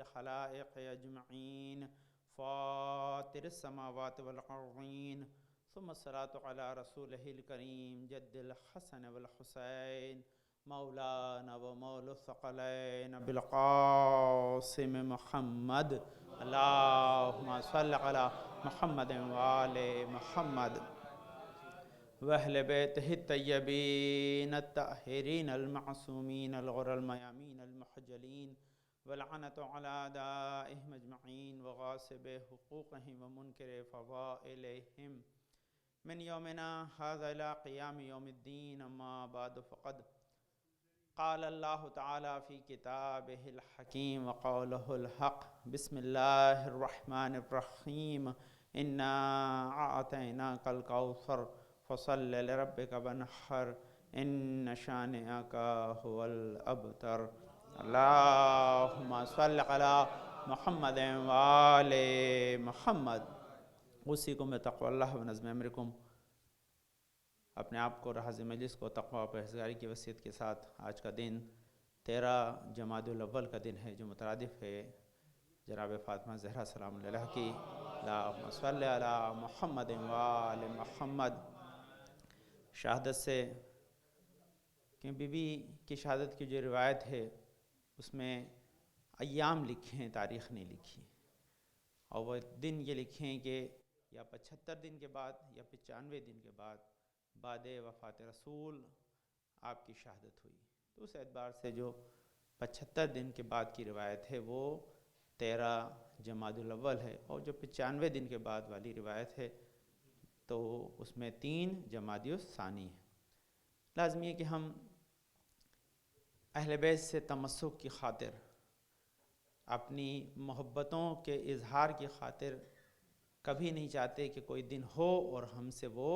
الخلائق أجمعين فاطر السماوات والأرضين ثم الصلاة على رسوله الكريم جد الحسن والحسين مولانا ومولى الثقلين بالقاسم محمد اللهم صل على محمد وآل محمد وأهل بيته الطيبين الطاهرين المعصومين الغر الميامين المحجلين ولعنة على أعدائهم أجمعين وغاصب حقوقهم ومنكر فضائلهم من يومنا هذا إلى قيام يوم الدين. أما بعد فقد قال الله تعالى في كتابه الحكيم وقوله الحق بسم الله الرحمن الرحيم إنا أعطيناك الكوثر فصل لربك وانحر إن شانئك هو الأبتر. اللهم صل على محمد وآل محمد. اوصیکم بتقوی اللہ ونظم امرکم. اپنے آپ کو رہز مجلس کو تقوی و پرہیزگاری کی وصیت کے ساتھ آج کا دن 13 جمادی الاول کا دن ہے جو مترادف ہے جناب فاطمہ زہرا سلام علیہ کی. اللہم صلی علی محمد وآل محمد. شہادت سے کہ بی بی کی شہادت کی جو روایت ہے اس میں ایام لکھے ہیں، تاریخ نہیں لکھی، اور وہ دن یہ لکھے ہیں کہ یا 75 دن کے بعد یا 95 دن کے بعد وفات رسول آپ کی شہادت ہوئی. تو اس اعتبار سے جو 75 دن کے بعد کی روایت ہے وہ 13 جمادی الاول ہے، اور جو 95 دن کے بعد والی روایت ہے تو اس میں 3 جمادی الثانی ہے. لازمی ہے کہ ہم اہل بیت سے تمسک کی خاطر، اپنی محبتوں کے اظہار کی خاطر کبھی نہیں چاہتے کہ کوئی دن ہو اور ہم سے وہ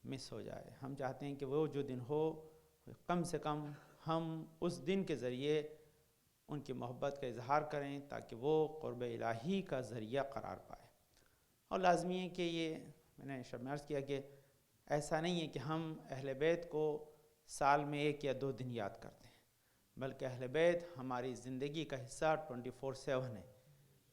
مس ہو جائے. ہم چاہتے ہیں کہ وہ جو دن ہو کم سے کم ہم اس دن کے ذریعے ان کی محبت کا اظہار کریں تاکہ وہ قرب الہی کا ذریعہ قرار پائے. اور لازمی ہے کہ یہ میں نے شب میں عرض کیا کہ ایسا نہیں ہے کہ ہم اہل بیت کو سال میں 1 یا 2 دن یاد کرتے ہیں، بلکہ اہل بیت ہماری زندگی کا حصہ 24/7 ہے.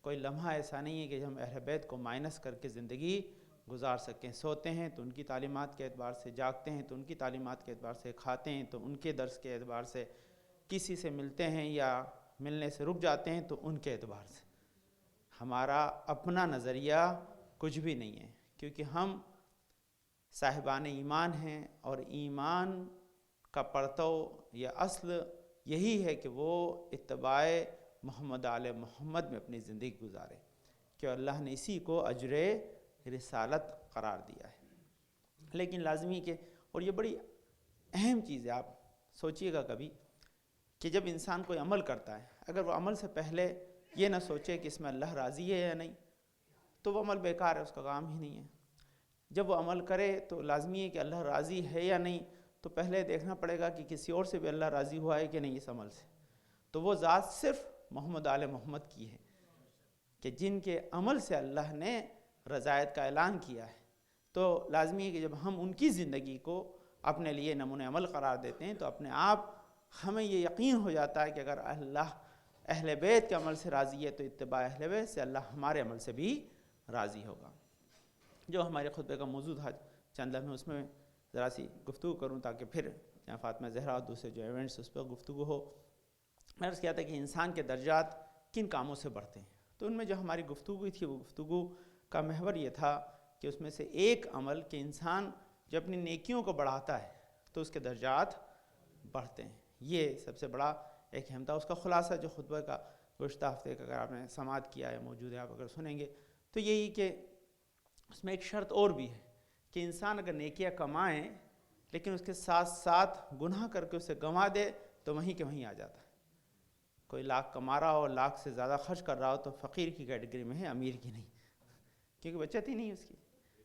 کوئی لمحہ ایسا نہیں ہے کہ ہم اہل بیت کو مائنس کر کے زندگی گزار سکیں. سوتے ہیں تو ان کی تعلیمات کے اعتبار سے، جاگتے ہیں تو ان کی تعلیمات کے اعتبار سے، کھاتے ہیں تو ان کے درس کے اعتبار سے، کسی سے ملتے ہیں یا ملنے سے رک جاتے ہیں تو ان کے اعتبار سے. ہمارا اپنا نظریہ کچھ بھی نہیں ہے، کیونکہ ہم صاحبان ایمان ہیں، اور ایمان کا پرتو یا اصل یہی ہے کہ وہ اتباع محمد آل محمد میں اپنی زندگی گزارے، کہ اللہ نے اسی کو اجر رسالت قرار دیا ہے. لیکن لازمی کہ، اور یہ بڑی اہم چیز ہے، آپ سوچئے گا کبھی کہ جب انسان کوئی عمل کرتا ہے، اگر وہ عمل سے پہلے یہ نہ سوچے کہ اس میں اللہ راضی ہے یا نہیں تو وہ عمل بیکار ہے، اس کا کام ہی نہیں ہے. جب وہ عمل کرے تو لازمی ہے کہ اللہ راضی ہے یا نہیں تو پہلے دیکھنا پڑے گا کہ کسی اور سے بھی اللہ راضی ہوا ہے کہ نہیں اس عمل سے. تو وہ ذات صرف محمد آل محمد کی ہے کہ جن کے عمل سے اللہ نے رضایت کا اعلان کیا ہے. تو لازمی ہے کہ جب ہم ان کی زندگی کو اپنے لیے نمونہ عمل قرار دیتے ہیں تو اپنے آپ ہمیں یہ یقین ہو جاتا ہے کہ اگر اللہ اہل بیت کے عمل سے راضی ہے تو اتباع اہل بیت سے اللہ ہمارے عمل سے بھی راضی ہوگا. جو ہمارے خطبے کا موضوع تھا چند لمحے اس میں ذرا سی گفتگو کروں تاکہ پھر جہاں فاطمہ زہرا اور دوسرے جو ایونٹس اس پر گفتگو ہو. میں عرض کیا تھا کہ انسان کے درجات کن کاموں سے بڑھتے ہیں. تو ان میں جو ہماری گفتگو تھی وہ گفتگو کا محور یہ تھا کہ اس میں سے ایک عمل کہ انسان جب اپنی نیکیوں کو بڑھاتا ہے تو اس کے درجات بڑھتے ہیں. یہ سب سے بڑا ایک اہم تھا. اس کا خلاصہ جو خطبہ کا گزشتہ ہفتے کا اگر آپ نے سماعت کیا ہے موجود ہے، آپ اگر سنیں گے تو یہی کہ اس میں ایک شرط اور بھی ہے کہ انسان اگر نیکیاں کمائیں لیکن اس کے ساتھ ساتھ گناہ کر کے اسے گنوا دے تو وہیں کے وہیں آ جاتا ہے. کوئی لاکھ کما رہا ہو اور لاکھ سے زیادہ خرچ کر رہا ہو تو فقیر کی کیٹیگری میں ہے، امیر کی نہیں، کیونکہ بچت ہی نہیں اس کی.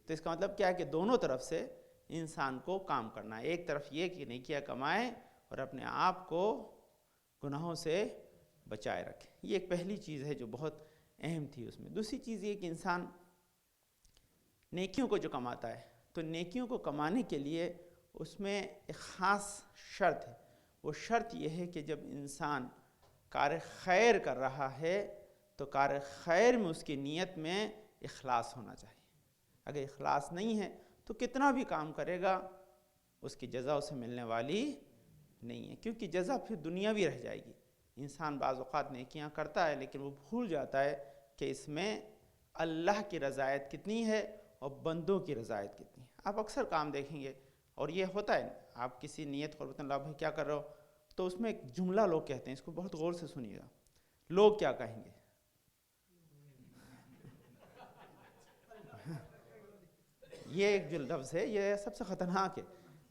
تو اس کا مطلب کیا ہے کہ دونوں طرف سے انسان کو کام کرنا ہے. ایک طرف یہ کہ نیکیاں کمائیں اور اپنے آپ کو گناہوں سے بچائے رکھیں. یہ ایک پہلی چیز ہے جو بہت اہم تھی اس میں. دوسری چیز یہ کہ انسان نیکیوں کو جو کماتا ہے تو نیکیوں کو کمانے کے لیے اس میں ایک خاص شرط ہے. وہ شرط یہ ہے کہ جب انسان کار خیر کر رہا ہے تو کار خیر میں اس کی نیت میں اخلاص ہونا چاہیے. اگر اخلاص نہیں ہے تو کتنا بھی کام کرے گا اس کی جزا اسے ملنے والی نہیں ہے، کیونکہ جزا پھر دنیاوی رہ جائے گی. انسان بعض اوقات نیکیاں کرتا ہے لیکن وہ بھول جاتا ہے کہ اس میں اللہ کی رضایت کتنی ہے اور بندوں کی رضایت کتنی ہے. آپ اکثر کام دیکھیں گے اور یہ ہوتا ہے، آپ کسی نیت قربت اللہ بھائی کیا کر رہے ہو تو اس میں ایک جملہ لوگ کہتے ہیں، اس کو بہت غور سے سنیے گا. لوگ کیا کہیں گے؟ یہ ایک جو لفظ ہے یہ سب سے خطرناک ہے.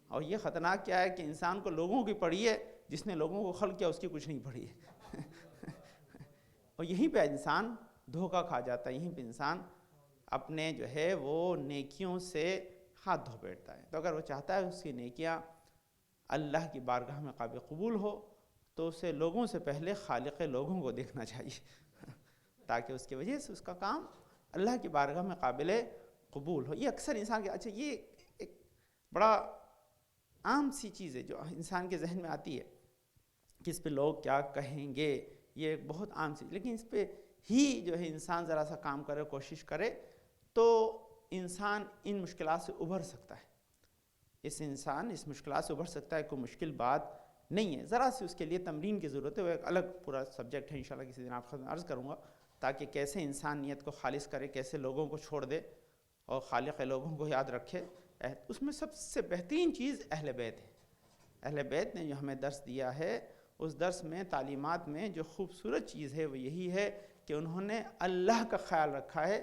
اور یہ خطرناک کیا ہے کہ انسان کو لوگوں کی پڑھی ہے، جس نے لوگوں کو خلق کیا اس کی کچھ نہیں پڑھی ہے. اور یہیں پہ انسان دھوکہ کھا جاتا ہے، یہیں پہ انسان اپنے جو ہے وہ نیکیوں سے ہاتھ دھو بیٹھتا ہے. تو اگر وہ چاہتا ہے اس کی نیکیاں اللہ کی بارگاہ میں قابل قبول ہو تو اسے لوگوں سے پہلے خالق لوگوں کو دیکھنا چاہیے تاکہ اس کی وجہ سے اس کا کام اللہ کی بارگاہ میں قابل قبول ہو. یہ اکثر انسان کے اچھا یہ ایک بڑا عام سی چیز ہے جو انسان کے ذہن میں آتی ہے کہ اس پہ لوگ کیا کہیں گے، یہ ایک بہت عام سی، لیکن اس پہ ہی جو ہے انسان ذرا سا کام کرے، کوشش کرے تو انسان ان مشکلات سے ابھر سکتا ہے. انسان اس مشکلات سے ابھر سکتا ہے، کوئی مشکل بات نہیں ہے. ذرا سی اس کے لیے تمرین کی ضرورت ہے، وہ ایک الگ پورا سبجیکٹ ہے، انشاءاللہ کسی دن آپ خدمت عرض کروں گا، تاکہ کیسے انسان نیت کو خالص کرے، کیسے لوگوں کو چھوڑ دے اور خالق لوگوں کو یاد رکھے. اس میں سب سے بہترین چیز اہل بیت ہے. اہل بیت نے جو ہمیں درس دیا ہے، اس درس میں تعلیمات میں جو خوبصورت چیز ہے وہ یہی ہے کہ انہوں نے اللہ کا خیال رکھا ہے.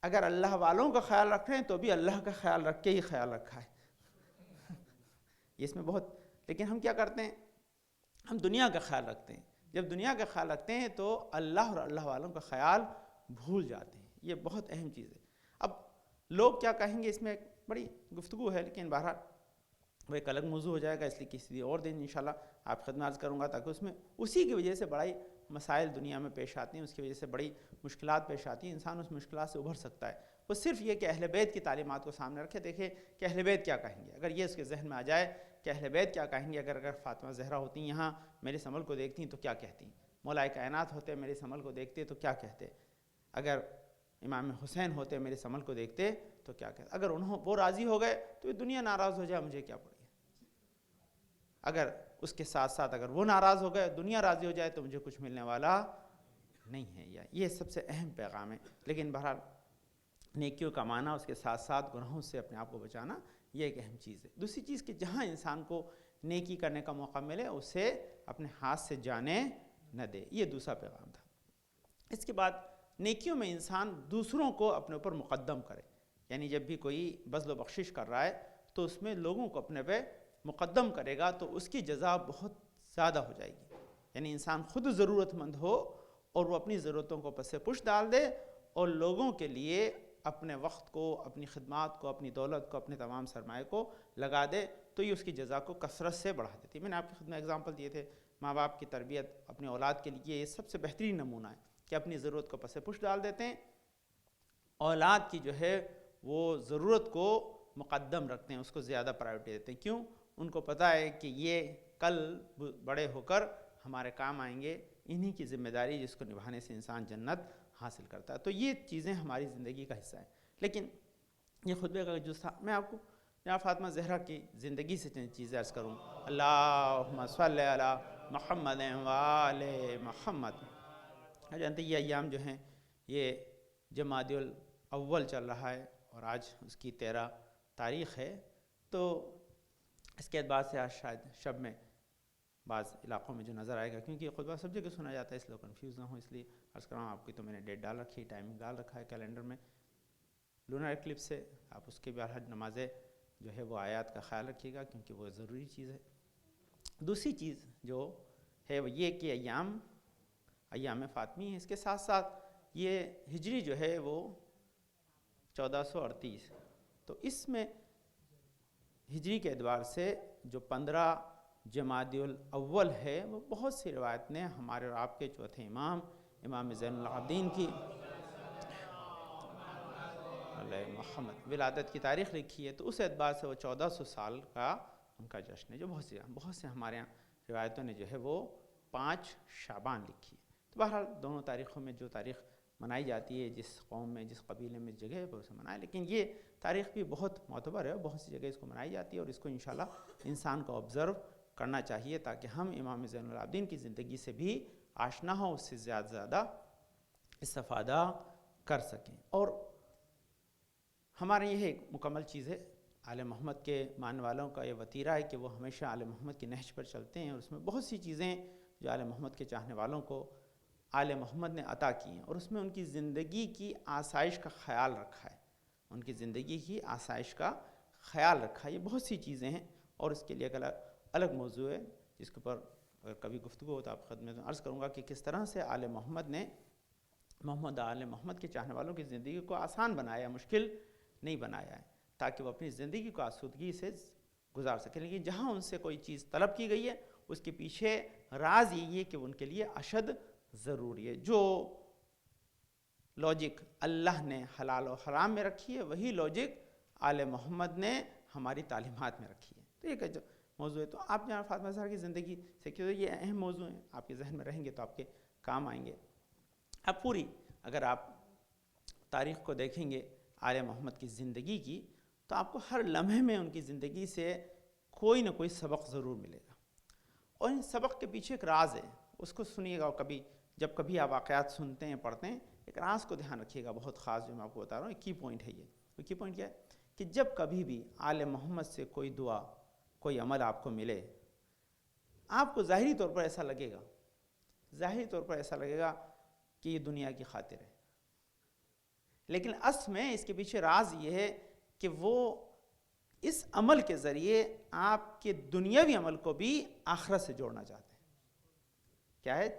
اگر اللہ والوں کا خیال رکھ رہے ہیں تو بھی اللہ کا خیال رکھ کے ہی خیال رکھا ہے. اس میں بہت، لیکن ہم کیا کرتے ہیں، ہم دنیا کا خیال رکھتے ہیں. جب دنیا کا خیال رکھتے ہیں تو اللہ اور اللہ والوں کا خیال بھول جاتے ہیں. یہ بہت اہم چیز ہے. اب لوگ کیا کہیں گے، اس میں ایک بڑی گفتگو ہے، لیکن بہرحال وہ ایک الگ موضوع ہو جائے گا، اس لیے کسی اور دن انشاءاللہ آپ خدمت عرض کروں گا، تاکہ اس میں اسی کی وجہ سے بڑائی مسائل دنیا میں پیش آتی ہیں، اس کی وجہ سے بڑی مشکلات پیش آتی ہیں. انسان اس مشکلات سے ابھر سکتا ہے. وہ صرف یہ کہ اہل بیت کی تعلیمات کو سامنے رکھے، دیکھے کہ اہل بیت کیا کہیں گے. اگر یہ اس کے ذہن میں آ جائے کہ اہل بیت کیا کہیں گے، اگر فاطمہ زہرا ہوتی یہاں میرے عمل کو دیکھتی تو کیا کہتی، مولا کائنات ہوتے میرے عمل کو دیکھتے تو کیا کہتے، اگر امام حسین ہوتے میرے عمل کو دیکھتے تو کیا کہتے. اگر وہ راضی ہو گئے تو یہ دنیا ناراض ہو جائے، مجھے کیا پڑے. اگر اس کے ساتھ ساتھ اگر وہ ناراض ہو گئے، دنیا راضی ہو جائے تو مجھے کچھ ملنے والا نہیں ہے. یہ سب سے اہم پیغام ہے. لیکن بہرحال نیکیوں کا معنی، اس کے ساتھ ساتھ گناہوں سے اپنے آپ کو بچانا، یہ ایک اہم چیز ہے. دوسری چیز کہ جہاں انسان کو نیکی کرنے کا موقع ملے اسے اپنے ہاتھ سے جانے نہ دے. یہ دوسرا پیغام تھا. اس کے بعد نیکیوں میں انسان دوسروں کو اپنے اوپر مقدم کرے. یعنی جب بھی کوئی بذل و بخشش کر رہا ہے تو اس میں لوگوں کو اپنے پہ مقدم کرے گا تو اس کی جزا بہت زیادہ ہو جائے گی. یعنی انسان خود ضرورت مند ہو اور وہ اپنی ضرورتوں کو پس پش ڈال دے اور لوگوں کے لیے اپنے وقت کو، اپنی خدمات کو، اپنی دولت کو، اپنے تمام سرمایہ کو لگا دے تو یہ اس کی جزا کو کثرت سے بڑھا دیتی ہے. میں نے آپ کی خدمت اگزامپل دیے تھے، ماں باپ کی تربیت اپنے اولاد کے لیے یہ سب سے بہترین نمونہ ہے کہ اپنی ضرورت کو پس پش ڈال دیتے ہیں، اولاد کی جو ہے وہ ضرورت کو مقدم رکھتے ہیں، اس کو زیادہ پرائیورٹی دیتے ہیں. کیوں؟ ان کو پتہ ہے کہ یہ کل بڑے ہو کر ہمارے کام آئیں گے. انہی کی ذمہ داری جس کو نبھانے سے انسان جنت حاصل کرتا ہے. تو یہ چیزیں ہماری زندگی کا حصہ ہیں. لیکن یہ خطبے کا جو تھا، میں آپ کو جناب فاطمہ زہرا کی زندگی سے چند چیزیں عرض کروں. اللہم صلی علی محمد و آل محمد. جانتے یہ ایام جو ہیں یہ جمادی الاول چل رہا ہے اور آج اس کی 13 تاریخ ہے. تو اس کے اعتبار سے آج شاید شب میں بعض علاقوں میں جو نظر آئے گا، کیونکہ یہ خطبہ سب جگہ سنا جاتا ہے اس لیے کنفیوز نہ ہو، اس لیے عرض کر رہا ہوں آپ کی. تو میں نے ڈیٹ ڈال رکھی، ٹائمنگ ڈال رکھا ہے کیلنڈر میں لونر ایکلپس سے. آپ اس کے بعد حج نمازیں جو ہے وہ آیات کا خیال رکھیے گا کیونکہ وہ ضروری چیز ہے. دوسری چیز جو ہے وہ یہ کہ ایام فاطمی ہے. اس کے ساتھ ساتھ یہ ہجری جو ہے وہ 1438. تو اس میں ہجری کے اعتبار سے جو 15 جمادی الاول ہے وہ بہت سی روایت نے ہمارے اور آپ کے چوتھے امام زین العابدین کی علیہ محمد ولادت کی تاریخ لکھی ہے. تو اس اعتبار سے وہ 1400 سال کا ان کا جشن ہے، جو بہت سے ہمارے یہاں روایتوں نے جو ہے وہ 5 شعبان لکھی ہے۔ تو بہرحال دونوں تاریخوں میں جو تاریخ منائی جاتی ہے، جس قوم میں جس قبیلے میں جگہ ہے وہ اسے منائے، لیکن یہ تاریخ بھی بہت معتبر ہے، بہت سی جگہ اس کو منائی جاتی ہے، اور اس کو انشاءاللہ انسان کو آبزرو کرنا چاہیے تاکہ ہم امام زین العابدین کی زندگی سے بھی آشنا ہوں، اس سے زیادہ زیادہ استفادہ کر سکیں۔ اور ہمارے یہ ایک مکمل چیز ہے، آل محمد کے ماننے والوں کا یہ وتیرہ ہے کہ وہ ہمیشہ آل محمد کی نہج پر چلتے ہیں، اور اس میں بہت سی چیزیں جو آل محمد کے چاہنے والوں کو آل محمد نے عطا کی ہیں، اور اس میں ان کی زندگی کی آسائش کا خیال رکھا ہے، ان کی زندگی کی آسائش کا خیال رکھا ہے۔ یہ بہت سی چیزیں ہیں، اور اس کے لیے ایک الگ موضوع ہے جس کے اوپر اگر کبھی گفتگو ہو تو آپ خدمت میں عرض کروں گا کہ کس طرح سے آل محمد نے آل محمد کے چاہنے والوں کی زندگی کو آسان بنایا، مشکل نہیں بنایا ہے، تاکہ وہ اپنی زندگی کو آسودگی سے گزار سکیں۔ لیکن جہاں ان سے کوئی چیز طلب کی گئی ہے اس کے پیچھے راز یہی ہے کہ ان کے لیے اشد ضروری ہے۔ جو لاجک اللہ نے حلال و حرام میں رکھی ہے وہی لاجک آل محمد نے ہماری تعلیمات میں رکھی ہے۔ تو یہ جو موضوع ہے، تو آپ جہاں فاطمہ زہرا کی زندگی سے کیوں یہ اہم موضوع ہیں، آپ کے ذہن میں رہیں گے تو آپ کے کام آئیں گے۔ اب پوری اگر آپ تاریخ کو دیکھیں گے آل محمد کی زندگی کی، تو آپ کو ہر لمحے میں ان کی زندگی سے کوئی نہ کوئی سبق ضرور ملے گا، اور ان سبق کے پیچھے ایک راز ہے، اس کو سنیے گا، اور جب کبھی آپ واقعات سنتے ہیں پڑھتے ہیں ایک راز کو دھیان رکھیے گا بہت خاص، جو میں آپ کو بتا رہا ہوں، ایک کی پوائنٹ ہے یہ کی پوائنٹ کیا ہے کہ جب کبھی بھی آل محمد سے کوئی دعا کوئی عمل آپ کو ملے، آپ کو ظاہری طور پر ایسا لگے گا کہ یہ دنیا کی خاطر ہے، لیکن اصل میں اس کے پیچھے راز یہ ہے کہ وہ اس عمل کے ذریعے آپ کے دنیاوی عمل کو بھی آخرت سے جوڑنا چاہتے ہیں۔ کیا ہے؟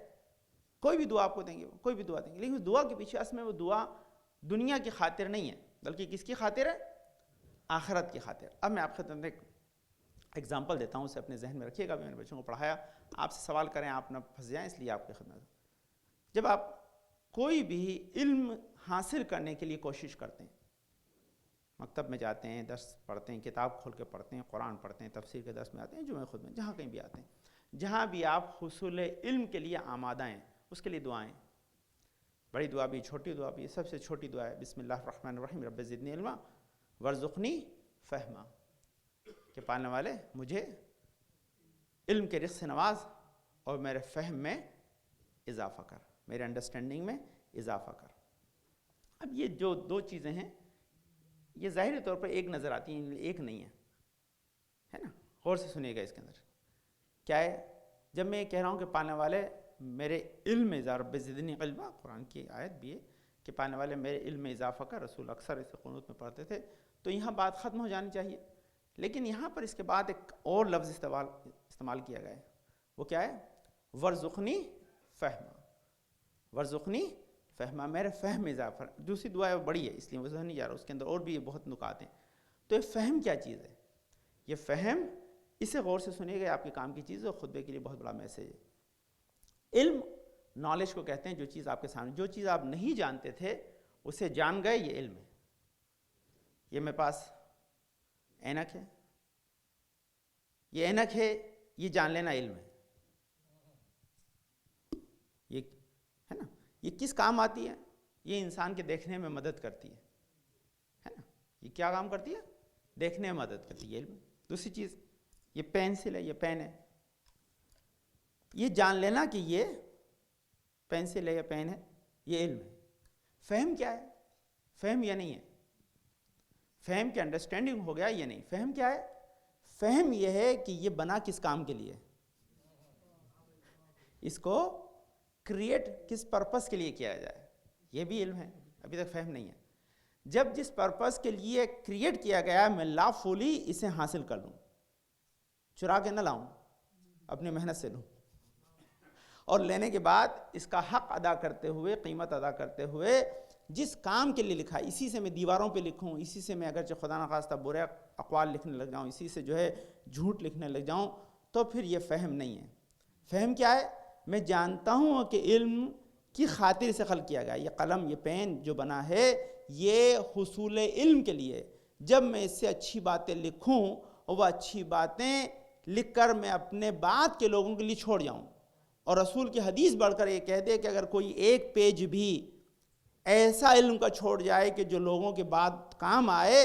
کوئی بھی دعا آپ کو دیں گے، لیکن اس دعا کے پیچھے اصل میں وہ دعا دنیا کی خاطر نہیں ہے، بلکہ کس کی خاطر ہے؟ آخرت کی خاطر۔ اب میں آپ کو ایک ایگزامپل دیتا ہوں، اسے اپنے ذہن میں رکھیے گا، میں نے بچوں کو پڑھایا، آپ سے سوال کریں آپ نہ پھنس جائیں، اس لیے آپ کی خدمت۔ جب آپ کوئی بھی علم حاصل کرنے کے لیے کوشش کرتے ہیں، مکتب میں جاتے ہیں، درس پڑھتے ہیں، کتاب کھول کے پڑھتے ہیں، قرآن پڑھتے ہیں، تفسیر کے درس میں آتے ہیں، جمعہ خطبہ میں، جہاں کہیں بھی آتے ہیں، جہاں بھی آپ حصول علم کے لیے آمادہ ہیں، اس کے لیے دعائیں، بڑی دعا بھی، چھوٹی دعا بھی، سب سے چھوٹی دعا ہے بسم اللہ الرحمن الرحیم رب زدنی علما وارزقنی فہما، کہ پالنے والے مجھے علم کے رزق سے نواز اور میرے فہم میں اضافہ کر، میرے انڈرسٹینڈنگ میں اضافہ کر۔ اب یہ جو دو چیزیں ہیں یہ ظاہری طور پر ایک نظر آتی ہیں، ایک نہیں ہے نا، غور سے سنیے گا اس کے اندر کیا ہے۔ جب میں یہ کہہ رہا ہوں کہ پالنے والے میرے علم میں رب زدنی علما، قرآن کی آیت بھی ہے کہ پالنے والے میرے علم میں اضافہ کر، رسول اکثر اسے قنوت میں پڑھتے تھے، تو یہاں بات ختم ہو جانی چاہیے، لیکن یہاں پر اس کے بعد ایک اور لفظ استعمال کیا گیا ہے، وہ کیا ہے؟ ورزقنی فہما، ورزقنی فہما، میرے فہم میں اضافہ۔ دوسری دعا ہے وہ بڑی ہے، اس لیے وہ ذہن نہیں جا رہا، اس کے اندر اور بھی بہت نکات ہیں۔ تو یہ فہم کیا چیز ہے؟ یہ فہم، اسے غور سے سنیے گا، آپ کے کام کی چیز ہے، اور خطبے کے لیے بہت بڑا میسیج ہے۔ علم نالج کو کہتے ہیں، جو چیز آپ کے سامنے، جو چیز آپ نہیں جانتے تھے اسے جان گئے، یہ علم ہے۔ یہ میرے پاس اینک ہے، یہ اینک ہے، یہ جان لینا علم ہے۔ یہ ہے نا، یہ کس کام آتی ہے؟ یہ انسان کے دیکھنے میں مدد کرتی ہے نا، یہ کیا کام کرتی ہے؟ دیکھنے میں مدد کرتی ہے، علم۔ دوسری چیز، یہ پینسل ہے، یہ پین ہے، یہ جان لینا کہ یہ پینسل ہے یا پین ہے، یہ علم ہے۔ فہم کیا ہے؟ فہم یہ نہیں ہے، فہم کے انڈرسٹینڈنگ ہو گیا، یہ نہیں۔ فہم کیا ہے؟ فہم یہ ہے کہ یہ بنا کس کام کے لیے، اس کو کریٹ کس پرپس کے لیے کیا جائے، یہ بھی علم ہے، ابھی تک فہم نہیں ہے۔ جب جس پرپس کے لیے کریٹ کیا گیا میں لافلی اسے حاصل کر لوں، چرا کے نہ لاؤں، اپنی محنت سے لوں، اور لینے کے بعد اس کا حق ادا کرتے ہوئے، قیمت ادا کرتے ہوئے، جس کام کے لیے لکھا، اسی سے میں دیواروں پہ لکھوں، اسی سے میں اگرچہ خدا نخواستہ برے اقوال لکھنے لگ جاؤں، اسی سے جو ہے جھوٹ لکھنے لگ جاؤں، تو پھر یہ فہم نہیں ہے۔ فہم کیا ہے؟ میں جانتا ہوں کہ علم کی خاطر سے خلق کیا گیا، یہ قلم، یہ پین جو بنا ہے یہ حصول علم کے لیے۔ جب میں اس سے اچھی باتیں لکھوں اور وہ اچھی باتیں لکھ کر میں اپنے بعد کے لوگوں کے لیے چھوڑ جاؤں، اور رسول کی حدیث بڑھ کر یہ کہہ دے کہ اگر کوئی ایک پیج بھی ایسا علم کا چھوڑ جائے کہ جو لوگوں کے بعد کام آئے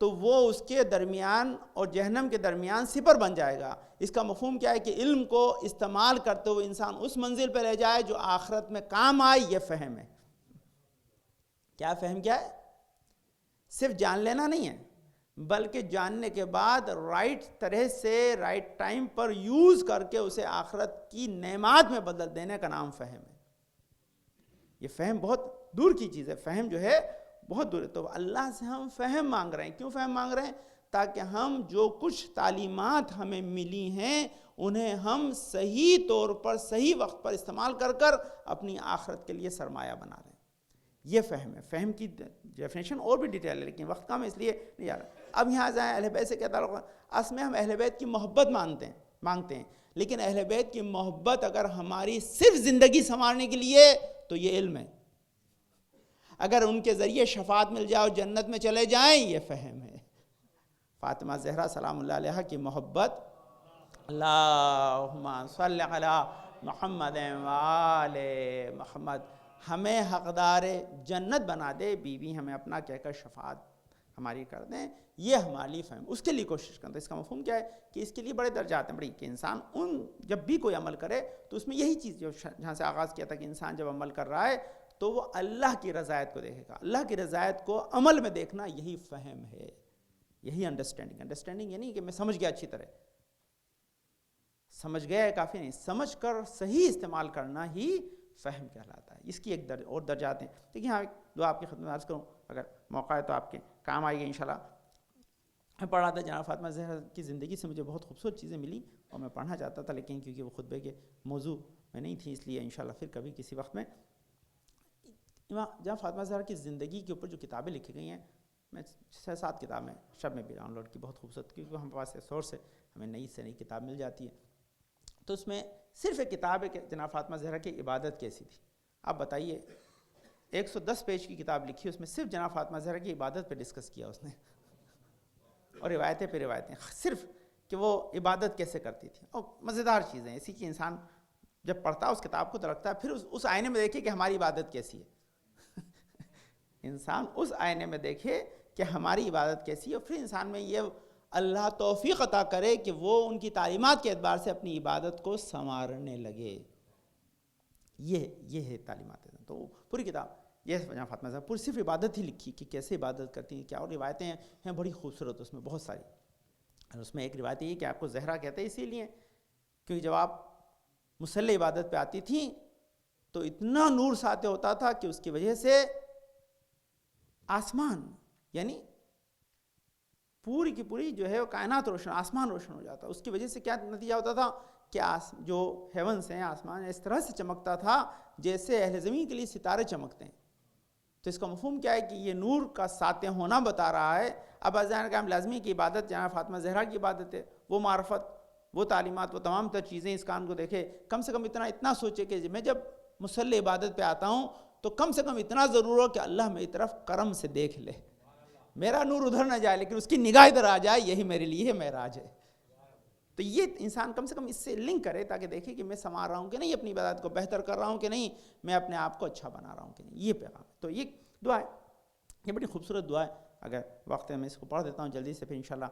تو وہ اس کے درمیان اور جہنم کے درمیان سپر بن جائے گا۔ اس کا مفہوم کیا ہے کہ علم کو استعمال کرتے ہوئے انسان اس منزل پہ رہ جائے جو آخرت میں کام آئے، یہ فہم ہے۔ کیا فہم کیا ہے؟ صرف جان لینا نہیں ہے، بلکہ جاننے کے بعد رائٹ طرح سے رائٹ ٹائم پر یوز کر کے اسے آخرت کی نعمات میں بدل دینے کا نام فہم ہے۔ یہ فہم بہت دور کی چیز ہے، فہم جو ہے بہت دور ہے۔ تو اللہ سے ہم فہم مانگ رہے ہیں۔ کیوں فہم مانگ رہے ہیں؟ تاکہ ہم جو کچھ تعلیمات ہمیں ملی ہیں انہیں ہم صحیح طور پر صحیح وقت پر استعمال کر کر اپنی آخرت کے لیے سرمایہ بنا رہے ہیں۔ یہ فہم ہے۔ فہم کی ڈیفینیشن اور بھی ڈیٹیل ہے لیکن وقت کم ہے اس لیے نہیں جا رہا۔ اب یہاں جائیں اہل بیت سے کیا تعلق ہے؟ اصل میں ہم اہل بیت کی محبت مانگتے ہیں، لیکن اہل بیت کی محبت اگر ہماری صرف زندگی سنوارنے کے لیے تو یہ علم ہے۔ اگر ان کے ذریعے شفاعت مل جائے اور جنت میں چلے جائیں، یہ فہم ہے۔ فاطمہ زہرا سلام اللہ علیہا کی محبت، اللہم صلی علی محمد وآل محمد، ہمیں حقدار جنت بنا دے، بیوی ہمیں اپنا کہہ کر شفاعت ہماری کر دیں، یہ ہمارے لیے فہم، اس کے لیے کوشش کرتے ہیں۔ اس کا مفہوم کیا ہے کہ اس کے لیے بڑے درجات ہیں، بڑی کہ انسان جب بھی کوئی عمل کرے تو اس میں یہی چیز جو جہاں سے آغاز کیا تھا کہ انسان جب عمل کر رہا ہے تو وہ اللہ کی رضایت کو دیکھے گا۔ اللہ کی رضایت کو عمل میں دیکھنا یہی فہم ہے، یہی انڈرسٹینڈنگ یہ نہیں کہ میں سمجھ گیا اچھی طرح، سمجھ گیا ہے کافی نہیں، سمجھ کر صحیح استعمال کرنا ہی فہم کہلاتا ہے۔ اس کی ایک اور درجات ہیں۔ دیکھیں ہاں ایک دعا آپ کی خدمت عرض کروں، اگر موقع ہے تو آپ کے کام آئے گا انشاءاللہ۔ میں پڑھ رہا تھا جناب فاطمہ زہرا کی زندگی سے مجھے بہت خوبصورت چیزیں ملی اور میں پڑھنا چاہتا تھا، لیکن کیونکہ وہ خطبے کے موضوع میں نہیں تھی اس لیے انشاءاللہ پھر کبھی کسی وقت میں۔ جہاں فاطمہ زہرا کی زندگی کے اوپر جو کتابیں لکھی گئی ہیں، میں 6-7 کتابیں شب میں بھی ڈاؤن لوڈ کی، بہت خوبصورت، کیونکہ ہم پاس سورس سے ہمیں نئی سے نئی کتاب مل جاتی ہے۔ تو اس میں صرف ایک کتاب ہے کہ جناب فاطمہ زہرا کی عبادت کیسی تھی۔ آپ بتائیے 110 پیج کی کتاب لکھی، اس میں صرف جناب فاطمہ زہرا کی عبادت پہ ڈسکس کیا اس نے، اور روایتیں پہ روایتیں، صرف کہ وہ عبادت کیسے کرتی تھی۔ اور مزیدار چیزیں ایسی کہ انسان جب پڑھتا ہے اس کتاب کو تو لگتا ہے پھر اس آئینے میں دیکھے کہ ہماری عبادت کیسی ہے۔ انسان اس آئینے میں دیکھے کہ ہماری عبادت کیسی ہے، اور پھر انسان میں یہ اللہ توفیق عطا کرے کہ وہ ان کی تعلیمات کے اعتبار سے اپنی عبادت کو سنوارنے لگے۔ یہ ہے تعلیمات۔ تو پوری کتاب یہ جہاں فاطمہ زہرا پوری صرف عبادت ہی لکھی کہ کیسے عبادت کرتی ہیں کیا، اور روایتیں ہیں بڑی خوبصورت اس میں بہت ساری۔ اور اس میں ایک روایت یہ کہ آپ کو زہرا کہتے ہیں اسی لیے کیونکہ جب آپ مصلی عبادت پہ آتی تھیں تو اتنا نور ساطع ہوتا تھا کہ اس کی وجہ سے آسمان، یعنی پوری کی پوری جو ہے وہ کائنات روشن، آسمان روشن ہو جاتا۔ اس کی وجہ سے کیا نتیجہ ہوتا تھا کہ جو ہیونس ہیں، آسمان اس طرح سے چمکتا تھا جیسے اہل زمین کے لیے ستارے چمکتے ہیں۔ تو اس کا مفہوم کیا ہے کہ یہ نور کا ساطع ہونا بتا رہا ہے۔ اب ازان کا لازمی کی عبادت جہاں فاطمہ زہرا کی عبادت ہے، وہ معرفت، وہ تعلیمات، وہ تمام تر چیزیں اس کام کو دیکھے، کم سے کم اتنا سوچے کہ میں جب مصلی عبادت پہ آتا ہوں تو کم سے کم اتنا ضرور ہو کہ اللہ میری طرف کرم سے دیکھ لے، میرا نور ادھر نہ جائے لیکن اس کی نگاہ ادھر آ جائے، یہی میرے لیے معراج ہے۔ تو یہ انسان کم سے کم اس سے لنک کرے تاکہ دیکھے کہ میں سنوار رہا ہوں کہ نہیں، اپنی عبادت کو بہتر کر رہا ہوں کہ نہیں، میں اپنے آپ کو اچھا بنا رہا ہوں کہ نہیں، یہ پیغام ہے۔ تو یہ دعا ہے، یہ بڑی خوبصورت دعا ہے۔ اگر وقت ہے میں اس کو پڑھ دیتا ہوں جلدی سے، پھر انشاءاللہ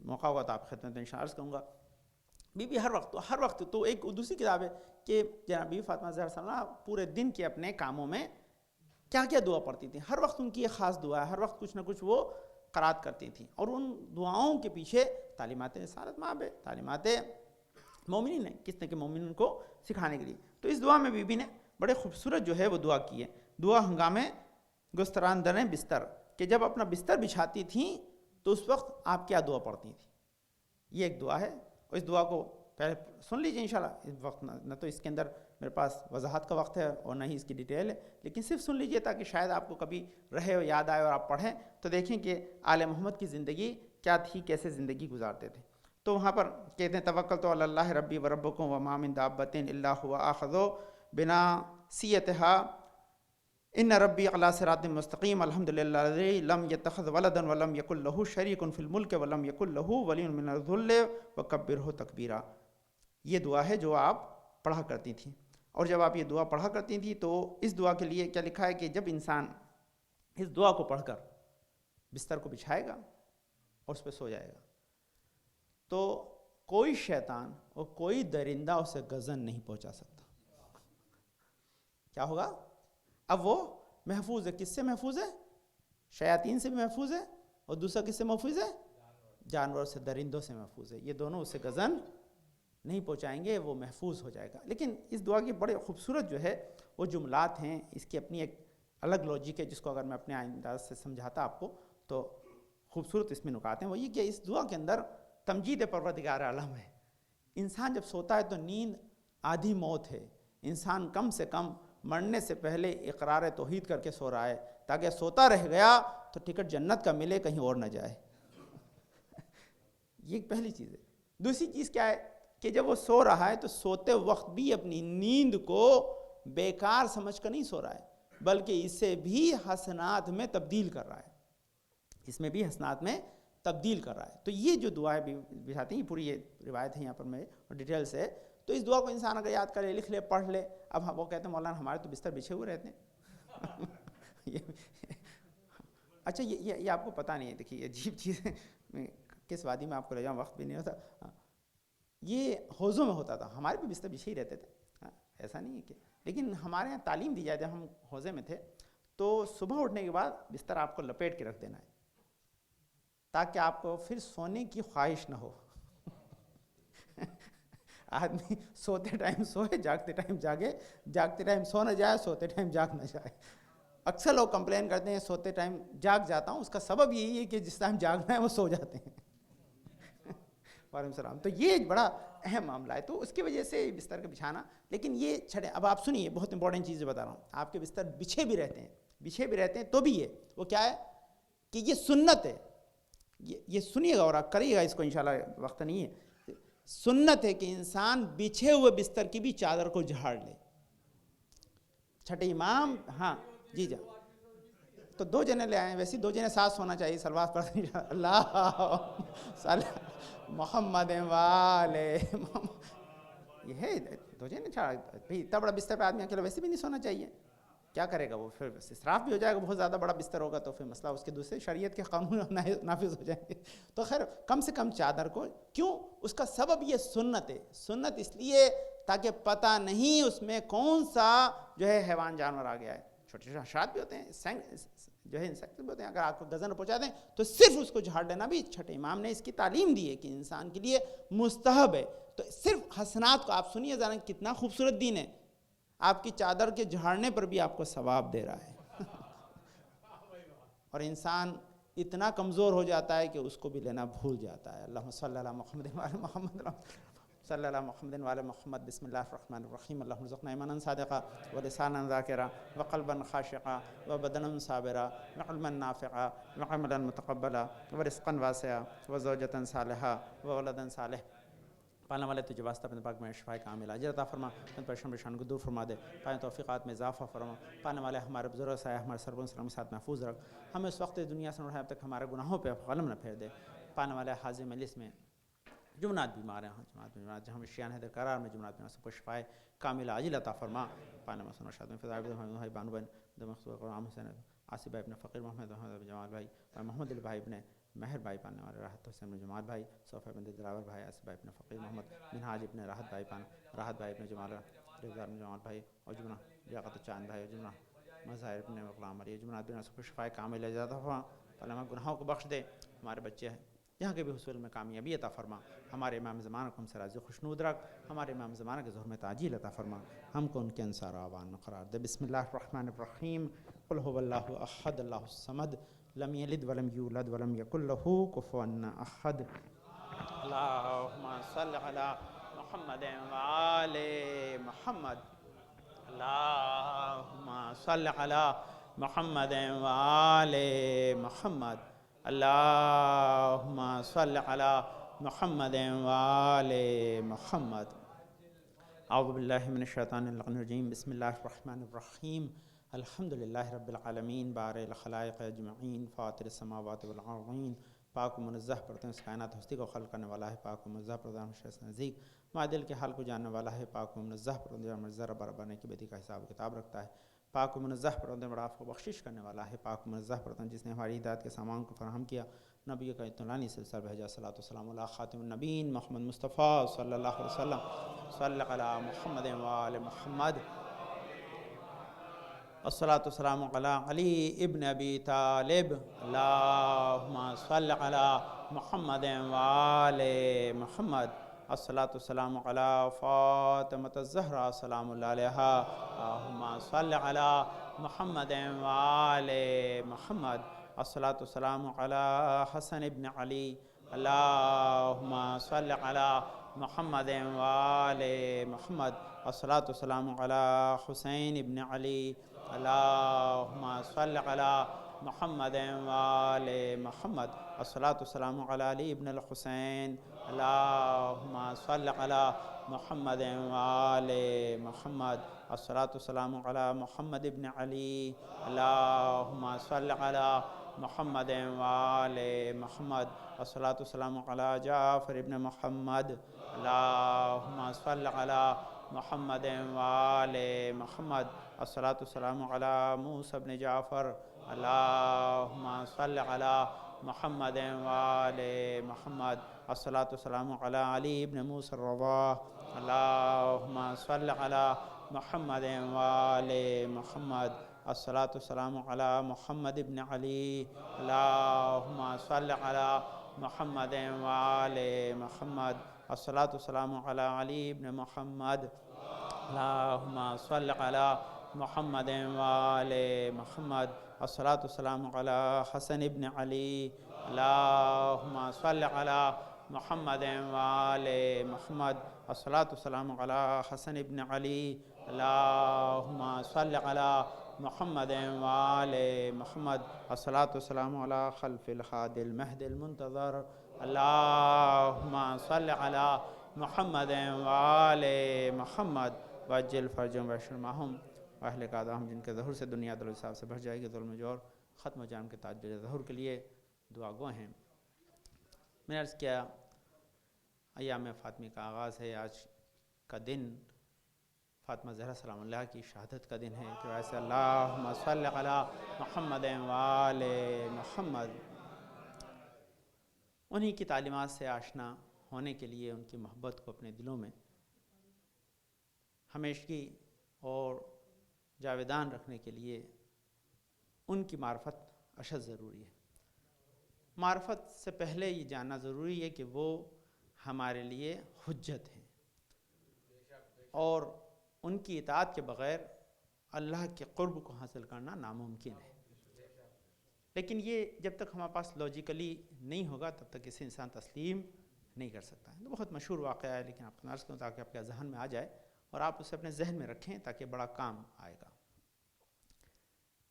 موقع ہوگا تو آپ خدمت میں انشاءاللہ عرض کروں گا۔ بی بی ہر وقت تو ایک دوسری کتاب ہے کہ جناب بی بی فاطمہ زہرا صلی اللہ علیہ وسلم پورے دن کے اپنے کاموں میں کیا کیا دعا پڑھتی تھیں، ہر وقت ان کی ایک خاص دعا ہے، ہر وقت کچھ نہ کچھ وہ قرات کرتی تھیں، اور ان دعاؤں کے پیچھے تعلیمات رسالت مآب ہے، تعلیمات مومنین ہیں، کس نے کہ مومنین کو سکھانے کے لیے۔ تو اس دعا میں بی بی نے بڑے خوبصورت جو ہے وہ دعا کی ہے۔ دعا ہنگامے گستران دریں بستر، کہ جب اپنا بستر بچھاتی تھیں تو اس وقت آپ کیا دعا پڑھتی تھیں، یہ ایک دعا ہے۔ اور اس دعا کو پہلے سن لیجئے انشاءاللہ، اس وقت نہ تو اس کے اندر میرے پاس وضاحت کا وقت ہے اور نہ ہی اس کی ڈیٹیل ہے، لیکن صرف سن لیجئے تاکہ شاید آپ کو کبھی رہے اور یاد آئے اور آپ پڑھیں تو دیکھیں کہ آل محمد کی زندگی کیا تھی، کیسے زندگی گزارتے تھے۔ تو وہاں پر کہتے ہیں توکلت علی اللہ ربی و ربکم وما من دابۃ الا هو آخذ بناصیتها ان ربی علی صراط مستقیم الحمد للہ الذی لم یتخذ ولدا ولم یکن له شریک فی الملک ولم یکن له ولی من الذل وکبرہ تکبیرا۔ یہ دعا ہے جو آپ پڑھا کرتی تھیں. اور جب آپ یہ دعا پڑھا کرتی تھیں تو اس دعا کے لیے کیا لکھا ہے کہ جب انسان اس دعا کو پڑھ کر بستر کو بچھائے گا اور اس پہ سو جائے گا تو کوئی شیطان اور کوئی درندہ اسے گزن نہیں پہنچا سکتا. کیا ہوگا؟ اب وہ محفوظ ہے. کس سے محفوظ ہے؟ شیاطین سے بھی محفوظ ہے, اور دوسرا کس سے محفوظ ہے؟ جانوروں سے, درندوں سے محفوظ ہے. یہ دونوں اسے گزن نہیں پہنچائیں گے, وہ محفوظ ہو جائے گا. لیکن اس دعا کی بڑے خوبصورت جو ہے وہ جملات ہیں, اس کی اپنی ایک الگ لوجک ہے جس کو اگر میں اپنے انداز سے سمجھاتا آپ کو تو خوبصورت اس میں نکات ہیں. وہ یہ کہ اس دعا کے اندر تمجید پروردگار عالم ہے. انسان جب سوتا ہے تو نیند آدھی موت ہے. انسان کم سے کم مرنے سے پہلے اقرار توحید کر کے سو رہا ہے تاکہ سوتا رہ گیا تو ٹکٹ جنت کا ملے, کہیں اور نہ جائے. یہ پہلی چیز ہے. دوسری چیز کیا ہے کہ جب وہ سو رہا ہے تو سوتے وقت بھی اپنی نیند کو بیکار سمجھ کر نہیں سو رہا ہے, بلکہ اسے بھی حسنات میں تبدیل کر رہا ہے. اس میں بھی حسنات میں تبدیل کر رہا ہے. تو یہ جو دعائیں بچھاتی ہیں, پوری یہ روایت ہے یہاں پر میں ڈیٹیل سے, تو اس دعا کو انسان اگر یاد کرے, لکھ لے, پڑھ لے. اب وہ کہتے ہیں مولانا ہمارے تو بستر بچھے ہوئے رہتے ہیں. اچھا یہ آپ کو پتہ نہیں ہے. دیکھیے عجیب چیز ہے, کس وادی میں آپ کو لے جاؤں, وقت بھی نہیں ہوتا. یہ حوضوں میں ہوتا تھا, ہمارے بھی بستر بچھے ہی رہتے تھے, ایسا نہیں ہے کہ. لیکن ہمارے یہاں تعلیم دی جائے, جب ہم حوضے میں تھے تو صبح اٹھنے کے بعد بستر آپ کو لپیٹ کے رکھ دینا ہے تاکہ آپ کو پھر سونے کی خواہش نہ ہو. آدمی سوتے ٹائم سوئے, جاگتے ٹائم جاگے, جاگتے ٹائم سو نہ جائے, سوتے ٹائم جاگ نہ جائے. اکثر لوگ کمپلین کرتے ہیں سوتے ٹائم جاگ جاتا ہوں, اس کا سبب یہی ہے کہ جس ٹائم جاگنا ہے وہ سو جاتے ہیں. وعلیکم السلام. تو یہ ایک بڑا اہم معاملہ ہے, تو اس کی وجہ سے بستر کا بچھانا. لیکن یہ چھڑے, اب آپ سنیے, بہت امپورٹنٹ چیز بتا رہا ہوں. آپ کے بستر بچھے بھی رہتے ہیں تو بھی وہ کیا ہے کہ یہ سنت ہے. یہ سنیے گا اور آپ کریے گا اس کو, انشاءاللہ وقت نہیں ہے. سنت ہے کہ انسان بچھے ہوئے بستر کی بھی چادر کو جھاڑ لے. چھٹے امام, ہاں جی جا, تو 2 جنے لے آئے ہیں. ویسے 2 جنے ساتھ سونا چاہیے, سلوات پڑھتے ہیں. اللہ صلی محمد والے محمد. یہ ہے 2 جنے چھاڑ بھائی, اتنا بڑا بستر پہ آدمی اکیلا ویسے بھی نہیں سونا چاہیے. کیا کرے گا وہ, پھر اسراف بھی ہو جائے گا, بہت زیادہ بڑا بستر ہوگا تو پھر مسئلہ اس کے دوسرے شریعت کے قانون نافذ ہو جائیں گے. تو خیر کم سے کم چادر کو, کیوں, اس کا سبب یہ سنت ہے. سنت اس لیے تاکہ پتہ نہیں اس میں کون سا جو ہے حیوان جانور آ گیا ہے. چھوٹے چھوٹے حشرات بھی ہوتے ہیں, جو ہے انسیکٹ بھی ہوتے ہیں, اگر آپ کو گزن پہنچا دیں تو صرف اس کو جھاڑ لینا بھی چھٹے امام نے اس کی تعلیم دی ہے کہ انسان کے لیے مستحب ہے. تو صرف حسنات کو آپ سنیے ذرا, کتنا خوبصورت دین ہے. آپ کی چادر کے جھاڑنے پر بھی آپ کو ثواب دے رہا ہے. اور انسان اتنا کمزور ہو جاتا ہے کہ اس کو بھی لینا بھول جاتا ہے. اللہم صلی علی محمد وعلی محمد, صلی اللہ محمد وعلی محمد. بسم اللہ الرحمن الرحیم. اللہم ارزقنا ایمانا صادقا ولسانا ذاکرا وقلبا خاشعا وبدنا صابرا وعلما نافعا وعملا متقبلا ورزقا واسعا وزوجة صالحا وولدا صالح. پالنے والے تجھے واسطہ اپنے پاک میں شفاء کامل اجر عطا فرما, اپنے پریشان کو دور فرما دے, پانے توفیقات میں اضافہ فرما. پانے والے ہمارے بزرگ سے ہمارے سربراہ سلام کے ساتھ محفوظ رکھ. ہمیں اس وقت دنیا سے اٹھائے اب تک ہمارے گناہوں پہ قلم نہ پھیر دے. پانے والے حاضر مجلس میں جمنات بیمار ہیں, جمنات جہاں شیان حیدر قرار میں جمنات بیمار سب کو شفاء کامل عاجل عطا فرما. پانے میں سنو شاد میں فضائل بھائی بانو بہن دمخصوص غلام حسین آصف بھائی, اپنے فقیر محمد جمال بھائی, محمد علی بھائی, اپنے مہر بھائی پانے والے, راحت حسین جمال بھائی, صوفہ بن دلاور بھائی, آصف بھائی اپنے فقیر محمد, منہاج اپنے راحت بھائی پان, راحت بھائی اپنے جمال جمال بھائی, اور جمنہ لیاقت چاند بھائی, اور جمنہ مظاہر اپنے غلام علی. جمنات بنا سب کو شفاء کامل ہے زیادہ ہوا. اللہ گناہوں کو بخش دے. ہمارے بچے ہیں یہاں کے بھی حصول میں کامیابی عطا فرما. ہمارے امام زمانہ کو ہم سے راضی خوشنود رکھ. ہمارے امام زمانہ کے ظہور میں تعجیل عطا فرما. ہم کو ان کے انصار آوان میں قرار دے. بسم اللہ الرحمن الرحیم. قل هو اللہ احد اللہ الصمد لم یلد ولم یولد ولم یکن له کفوا احد. اللہم صل علی محمد وآل محمد. اللہم صل علی محمد وآل محمد. اللہم صل علی محمد وآل محمد. اعوذ باللہ من الشیطان الرجیم. بسم اللہ الرحمن الرحیم. الحمدللہ رب العالمین بارئ الخلائق اجمعین فاطر السماوات والارضین. پاک و منزہ پرتن اس کائنات ہستی کو خلق کرنے والا ہے. پاک و منزہ پرتن شیخ نزدیک معدل کے حال کو جاننے والا ہے، پاک و منزہ پروردگار ذرہ برابر بنانے کی بدی کا حساب کتاب رکھتا ہے، پاک و منزہ پروردگار آپ کو بخشش کرنے والا ہے، پاک و منزہ پروردگار جس نے ہماری ہدایت کے سامان کو فراہم کیا، نبی کا اطلاعی سلسلہ بھیجا، صلاۃ والسلام علی خاتم النبیین محمد مصطفیٰ صلی اللہ علیہ وسلم، صلی علی محمد و آل محمد، الصلاۃ والسلام علی علی ابن ابی طالب، اللہم صلی علی محمد و آل محمد، الصلاۃ والسلام علی فاطمۃ الزہرا سلام اللہ علیہا، اللہم صلی علی محمد و آل محمد، الصلاۃ والسلام علی حسن ابن علی، اللہم صلی علی محمد و آل محمد، الصلاۃ والسلام علی حسین ابن علی، اللہم صلی علی محمد و آل محمد، الصلاۃ والسلام علی علی ابن الحسین، اللہم صلی علی محمد و آل محمد، الصلاۃ والسلام علی محمد ابن علی، اللہم صلی علی محمد و آل محمد، الصلاۃ والسلام علی جعفر ابن محمد، اللہم صلی علی محمد و آل محمد، الصلاۃ والسلام علی موسیٰ ابن جعفر، اللہم صلی علی محمد و آل محمد، الصلاۃ والسلام علی علی ابن موسیٰ الرضا، اللہم صلی علی محمد و آل محمد، الصلاۃ والسلام علی محمد ابن علی، اللہم صلی علی محمد و آل محمد، الصلاۃ والسلام علی علی ابن محمد، اللہم صلی علی محمد و آل محمد، الصلاۃ والسلام علی حسن ابن علی، اللہم صلی علی محمد و آل محمد، الصلاۃ والسلام علی حسن ابن علی، اللہم صلی علی محمد و آل محمد، الصلاۃ والسلام علی خلف الہاد المہد المنتظر، اللہم صلی علی محمد و آل محمد، وعجل فرجهم ویسر معهم واہلک اعداءهم جن کے ظہور سے دنیا دل حساب سے بھر جائے گی، ظلم جور ختم و جان کے تاج ظہور کے لیے دعا گو ہیں۔ میں نے عرض کیا ایام فاطمی کا آغاز ہے، آج کا دن فاطمہ زہرا سلام اللہ کی شہادت کا دن ہے، کہ ویسے اللہم صلی علی محمد و آل محمد، انہی کی تعلیمات سے آشنا ہونے کے لیے، ان کی محبت کو اپنے دلوں میں ہمیشگی اور جاویدان رکھنے کے لیے ان کی معرفت اشد ضروری ہے۔ معرفت سے پہلے یہ جاننا ضروری ہے کہ وہ ہمارے لیے حجت ہیں، اور ان کی اطاعت کے بغیر اللہ کے قرب کو حاصل کرنا ناممکن ہے۔ لیکن یہ جب تک ہمارے پاس لاجیکلی نہیں ہوگا تب تک اسے انسان تسلیم نہیں کر سکتا ہے۔ بہت مشہور واقعہ ہے، لیکن آپ کو عرض کروں تاکہ آپ کے ذہن میں آ جائے اور آپ اسے اپنے ذہن میں رکھیں تاکہ بڑا کام آئے گا۔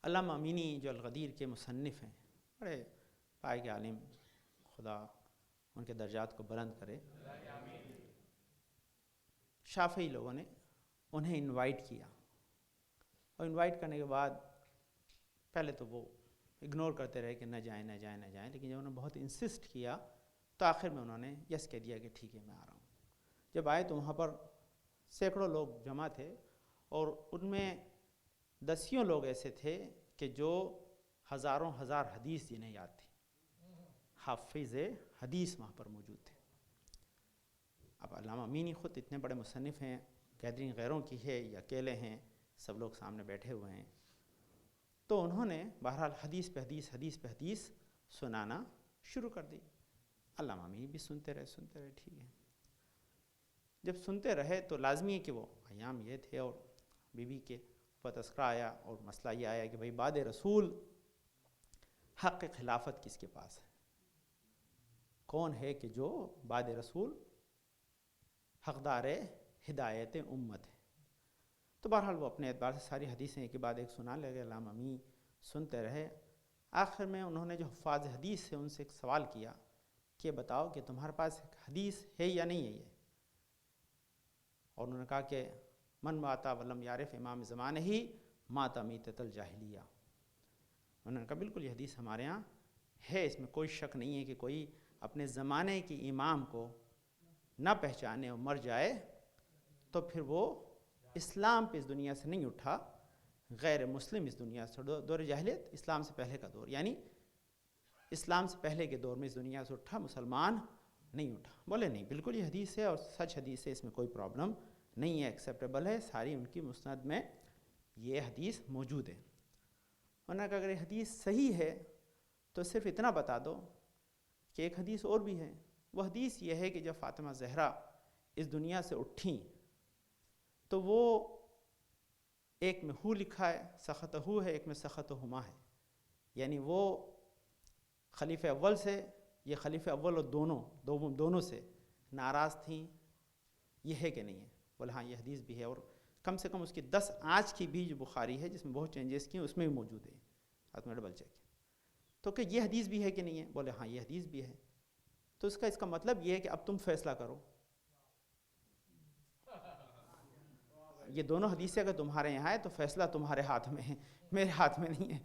علامہ امینی جو الغدیر کے مصنف ہیں، بڑے پائے کے عالم، خدا ان کے درجات کو بلند کرے، شافعی لوگوں نے انہیں انوائٹ کیا، اور انوائٹ کرنے کے بعد پہلے تو وہ اگنور کرتے رہے کہ نہ جائیں نہ جائیں نہ جائیں، لیکن جب انہوں نے بہت انسسٹ کیا تو آخر میں انہوں نے یس کہہ دیا کہ ٹھیک ہے میں آ رہا ہوں۔ جب آئے تو وہاں پر سینکڑوں لوگ جمع تھے، اور ان میں دسیوں لوگ ایسے تھے کہ جو ہزاروں ہزار حدیث جنہیں یاد تھی، حافظ حدیث وہاں پر موجود تھے۔ اب علامہ امینی خود اتنے بڑے مصنف ہیں، گیدرنگ غیروں کی ہے یا اکیلے ہیں، سب لوگ سامنے بیٹھے ہوئے ہیں، تو انہوں نے بہرحال حدیث پہ حدیث حدیث پہ حدیث سنانا شروع کر دی۔ علامہ امینی بھی سنتے رہے ٹھیک ہے۔ جب سنتے رہے تو لازمی ہے کہ وہ ایام یہ تھے، اور بی بی کے اوپر تذکرہ آیا، اور مسئلہ یہ آیا کہ بھئی بعد رسول حق خلافت کس کے پاس ہے؟ کون ہے کہ جو بعد رسول حقدار ہدایت امت ہے؟ تو بہرحال وہ اپنے اعتبار سے ساری حدیثیں ایک کے بعد ایک سنا لگے۔ علامہ امینی سنتے رہے، آخر میں انہوں نے جو حفاظ حدیث سے ان سے ایک سوال کیا کہ بتاؤ کہ تمہارے پاس ایک حدیث ہے یا نہیں ہے یہ؟ اور انہوں نے کہا کہ من ماتا ولم یعرف امام زمانہ ہی ماتا میتۃ الجاہلیہ۔ انہوں نے کہا بالکل یہ حدیث ہمارے ہاں ہے، اس میں کوئی شک نہیں ہے کہ کوئی اپنے زمانے کے امام کو نہ پہچانے اور مر جائے تو پھر وہ اسلام پہ اس دنیا سے نہیں اٹھا، غیر مسلم اس دنیا سے، دور جاہلیت اسلام سے پہلے کا دور، یعنی اسلام سے پہلے کے دور میں اس دنیا سے اٹھا، مسلمان نہیں اٹھا۔ بولے نہیں، بالکل یہ حدیث ہے اور سچ حدیث ہے، اس میں کوئی پرابلم نہیں ہے، ایکسیپٹیبل ہے، ساری ان کی مسند میں یہ حدیث موجود ہے۔ ورنہ کہ اگر یہ حدیث صحیح ہے تو صرف اتنا بتا دو کہ ایک حدیث اور بھی ہے، وہ حدیث یہ ہے کہ جب فاطمہ زہرا اس دنیا سے اٹھیں تو وہ ایک میں ہو لکھا ہے، سخطہو ہے، ایک میں سخطہما ہے، یعنی وہ خلیفہ اول سے، یہ خلیفہ اول اور دونوں سے ناراض تھیں، یہ ہے کہ نہیں ہے؟ بولے ہاں یہ حدیث بھی ہے، اور کم سے کم اس کی 10 آج کی بھی جو بخاری ہے جس میں بہت چینجز کیے اس میں بھی موجود ہے، آپ نے ڈبل چیک۔ تو کہ یہ حدیث بھی ہے کہ نہیں ہے؟ بولے ہاں یہ حدیث بھی ہے۔ تو اس کا مطلب یہ ہے کہ اب تم فیصلہ کرو، یہ دونوں حدیثیں اگر تمہارے یہاں ہے تو فیصلہ تمہارے ہاتھ میں ہے، میرے ہاتھ میں نہیں ہے۔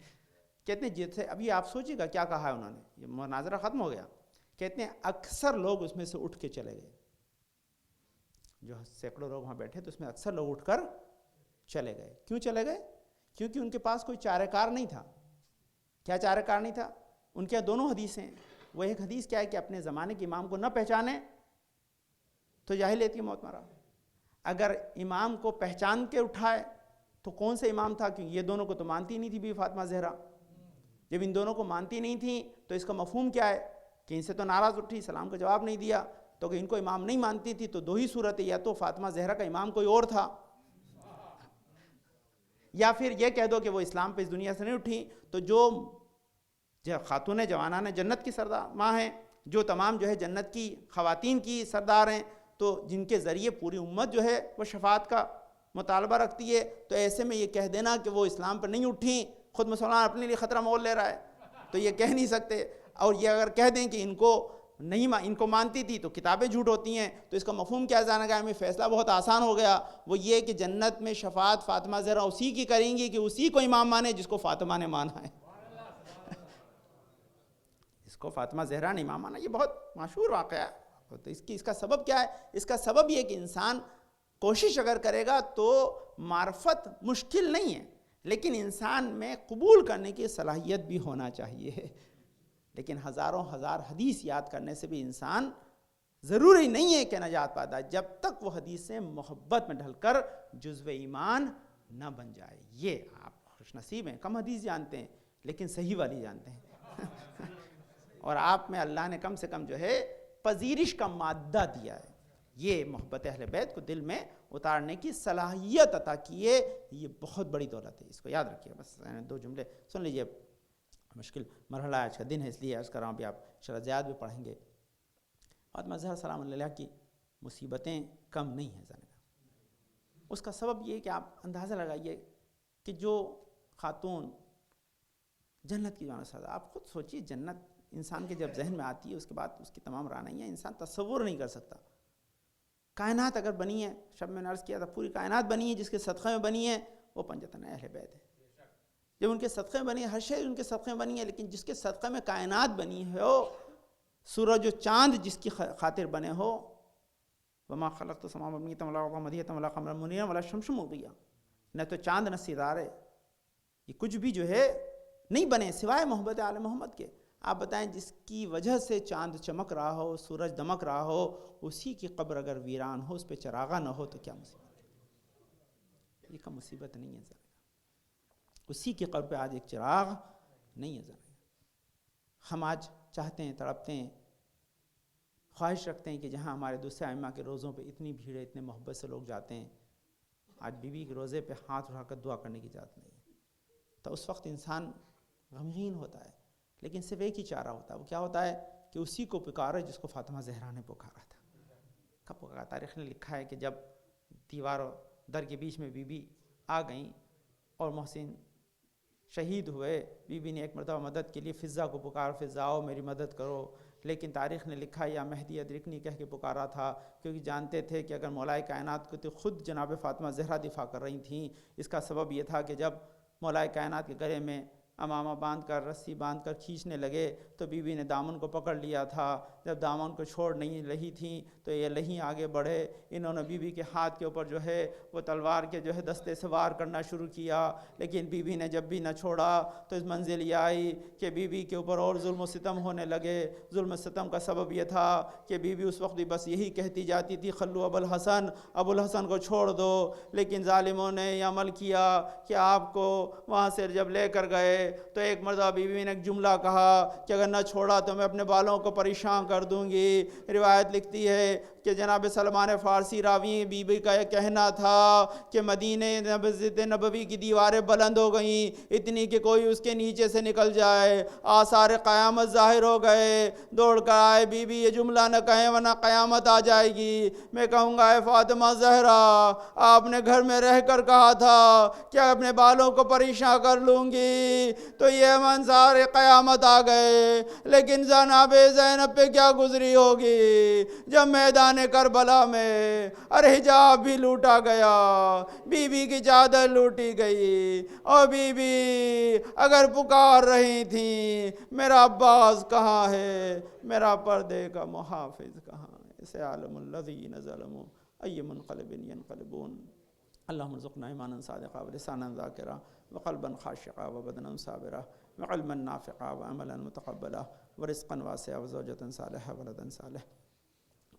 کہتے ہیں جیسے ابھی آپ سوچیے گا کیا کہا ہے انہوں نے، یہ مناظرہ ختم ہو گیا، کہتے ہیں اکثر لوگ اس میں سے اٹھ کے چلے گئے، جو سینکڑوں لوگ وہاں بیٹھے تو اس میں اکثر لوگ اٹھ کر چلے گئے۔ کیوں چلے گئے؟ کیونکہ ان کے پاس کوئی چارہ کار نہیں تھا۔ کیا چارہ کار نہیں تھا؟ ان کے دونوں حدیثیں، وہ ایک حدیث کیا ہے کہ اپنے زمانے کے امام کو نہ پہچانے تو جاہلیت کی موت مرا، اگر امام کو پہچان کے اٹھائے تو کون سے امام تھا؟ کیونکہ یہ دونوں کو تو مانتی نہیں تھی بی فاطمہ زہرا، جب ان دونوں کو مانتی نہیں تھی تو اس کا مفہوم کیا ہے کہ ان سے تو ناراض اٹھی، سلام کا جواب نہیں دیا، تو کہ ان کو امام نہیں مانتی تھی تو دو ہی صورت ہے، یا تو فاطمہ زہرا کا امام کوئی اور تھا، یا پھر یہ کہہ دو کہ وہ اسلام پہ اس دنیا سے نہیں اٹھی، تو جو خاتون جوانان جنت کی سردار ماں ہیں، جو تمام جو ہے جنت کی خواتین کی سردار ہیں، تو جن کے ذریعے پوری امت جو ہے وہ شفاعت کا مطالبہ رکھتی ہے، تو ایسے میں یہ کہہ دینا کہ وہ اسلام پر نہیں اٹھیں، خود مسلمان اپنے لیے خطرہ مول لے رہا ہے، تو یہ کہہ نہیں سکتے۔ اور یہ اگر کہہ دیں کہ ان کو مانتی تھی تو کتابیں جھوٹ ہوتی ہیں، تو اس کا مفہوم کیا جانا گیا؟ ہمیں فیصلہ بہت آسان ہو گیا، وہ یہ کہ جنت میں شفاعت فاطمہ زہرا اسی کی کریں گی کہ اسی کو امام مانے جس کو فاطمہ نے مانا ہے، اس کو فاطمہ زہرا نے امام مانا۔ یہ بہت مشہور واقعہ ہے۔ تو اس کا سبب کیا ہے؟ اس کا سبب یہ کہ انسان کوشش اگر کرے گا تو معرفت مشکل نہیں ہے، لیکن انسان میں قبول کرنے کی صلاحیت بھی ہونا چاہیے۔ لیکن ہزاروں ہزار حدیث یاد کرنے سے بھی انسان ضروری نہیں ہے کہ نجات پاتا، جب تک وہ حدیثیں محبت میں ڈھل کر جزو ایمان نہ بن جائے۔ یہ آپ خوش نصیب ہیں، کم حدیث جانتے ہیں لیکن صحیح والی جانتے ہیں اور آپ میں اللہ نے کم سے کم جو ہے پذیرش کا مادہ دیا ہے، یہ محبت اہل بیت کو دل میں اتارنے کی صلاحیت عطا کی ہے، یہ بہت بڑی دولت ہے، اس کو یاد رکھیے۔ بس 2 جملے سن لیجئے، مشکل مرحلہ آج کا دن ہے اس لیے عرض کر رہا ہوں، بھی آپ شرزیات بھی پڑھیں گے۔ فاطمہ زہرا سلام اللہ کی مصیبتیں کم نہیں ہیں زندگی، اس کا سبب یہ کہ آپ اندازہ لگائیے کہ جو خاتون جنت کی جانب سزا، آپ خود سوچیے، جنت انسان کے جب ذہن میں آتی ہے اس کے بعد اس کی تمام رانائیاں انسان تصور نہیں کر سکتا۔ کائنات اگر بنی ہے، شب میں نے عرض کیا تھا، پوری کائنات بنی ہے، جس کے صدقے میں بنی ہے وہ پنجتن اہل بیت ہے۔ جب ان کے صدقے میں بنی ہے، ہر شے ان کے صدقے میں بنی ہے، لیکن جس کے صدقے میں کائنات بنی ہے، سورج و چاند جس کی خاطر بنے ہو، وما خلقت السماء والارض ولا الارض مدیۃ ولا قمرا منیرا ولا الشمس مضیٰ، نہ تو چاند نہ ستارے، یہ کچھ بھی جو ہے نہیں بنے سوائے محبت آل محمد کے۔ آپ بتائیں، جس کی وجہ سے چاند چمک رہا ہو، سورج دمک رہا ہو، اسی کی قبر اگر ویران ہو، اس پہ چراغا نہ ہو تو کیا مصیبت ہے؟ یہ کم مصیبت نہیں ہے ذرا، اسی کی قبر پہ آج ایک چراغ نہیں ہے ذرا۔ ہم آج چاہتے ہیں، تڑپتے ہیں، خواہش رکھتے ہیں کہ جہاں ہمارے دوسرے ائمہ کے روزوں پہ اتنی بھیڑ ہے، اتنے محبت سے لوگ جاتے ہیں، آج بی بی کے روزے پہ ہاتھ اٹھا کر دعا کرنے کی اجازت نہیں ہے، تو اس وقت انسان غمگین ہوتا ہے، لیکن صرف ایک ہی چارہ ہوتا ہے، وہ کیا ہوتا ہے کہ اسی کو پکارے جس کو فاطمہ زہرا نے پکارا تھا۔ کب پکارا؟ تاریخ نے لکھا ہے کہ جب دیوار و در کے بیچ میں بی بی آ گئیں اور محسن شہید ہوئے، بی بی نے ایک مرتبہ مدد کے لیے فضا کو پکار، فضا آؤ میری مدد کرو، لیکن تاریخ نے لکھا یا مہدی ادرکنی کہہ کے پکارا تھا، کیونکہ جانتے تھے کہ اگر مولائے کائنات کو تو خود جناب فاطمہ زہرا دفاع کر رہی تھیں۔ اس کا سبب یہ تھا کہ جب مولائے کائنات کے گلے میں امامہ باندھ کر رسی باندھ کر کھینچنے لگے تو بیوی نے دامن کو پکڑ لیا تھا. جب دامن کو چھوڑ نہیں رہی تھیں تو یہ لہیں آگے بڑھے. انہوں نے بیوی کے ہاتھ کے اوپر جو ہے وہ تلوار کے جو ہے دستے سے وار کرنا شروع کیا, لیکن بیوی نے جب بھی نہ چھوڑا تو اس منزل یہ آئی کہ بیوی کے اوپر اور ظلم و ستم ہونے لگے. ظلم و ستم کا سبب یہ تھا کہ بیوی اس وقت بھی بس یہی کہتی جاتی تھی, خلو ابو الحسن, ابو الحسن کو چھوڑ دو. لیکن ظالموں نے یہ عمل کیا کہ آپ کو وہاں سے جب لے کر گئے تو ایک مرتبہ بیوی نے ایک جملہ کہا کہ اگر نہ چھوڑا تو میں اپنے بالوں کو پریشان کر دوں گی. روایت لکھتی ہے کہ جناب سلمان فارسی راوی بیوی کا یہ کہنا تھا کہ مدینہ مسجد نبوی کی دیواریں بلند ہو گئیں اتنی کہ کوئی اس کے نیچے سے نکل جائے, آثار قیامت ظاہر ہو گئے. دوڑ کر آئے, بیوی یہ جملہ نہ کہیں ورنہ قیامت آ جائے گی. میں کہوں گا اے فاطمہ زہرا, آپ نے گھر میں رہ کر کہا تھا کہ اپنے بالوں کو پریشان کر لوں گی تو یہ منظر قیامت آ گئے. لیکن جناب زینب پہ کیا گزری ہوگی جب میدان کربلا میں حجاب بھی لوٹا گیا, بیوی کی چادر لوٹی گئی, اور بیوی اگر پکار رہی تھیں میرا عباس کہاں ہے, میرا پردے کا محافظ کہاں ہے, سیعلم الذین ظلموا ای منقلب ینقلبون. اللہم ارزقنا ایمانا صادقا ولسانا ذاکرا وقلبا خاشعا وبدنا صابرا وعلما نافعا وعملا متقبلا ورزقا واسعا وزوجة صالحا ولدا صالح.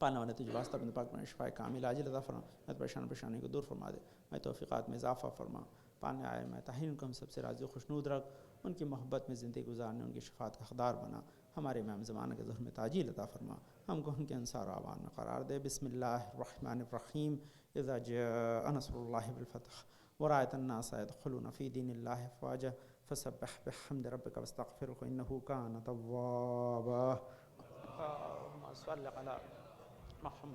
پالنے والے تجھے واسطہ اپنے پاک میں شفا کامل عاجل عطا فرما, میں پریشانی کو دور فرما دے, میں توفیقات میں اضافہ فرما. پالنے آئے میں تاہین کو ہم سب سے راضی و خوشنود رکھ, ان کی محبت میں زندگی گزارنے ان کی شفاعت کا حقدار بنا. ہمارے امام زمانہ کے ظہر میں تاجیل عطا فرما, ہم کو ان کے انصار و اعوان میں قرار دے. بسم اللہ الرحمن الرحیم. اذا جاء نصر اللہ بالفتح ورأیت الناس يدخلون فی دین اللہ افواجا فسبح بحمد ربک واستغفرہ انہ کان توابا. اللہم صل علی محمد.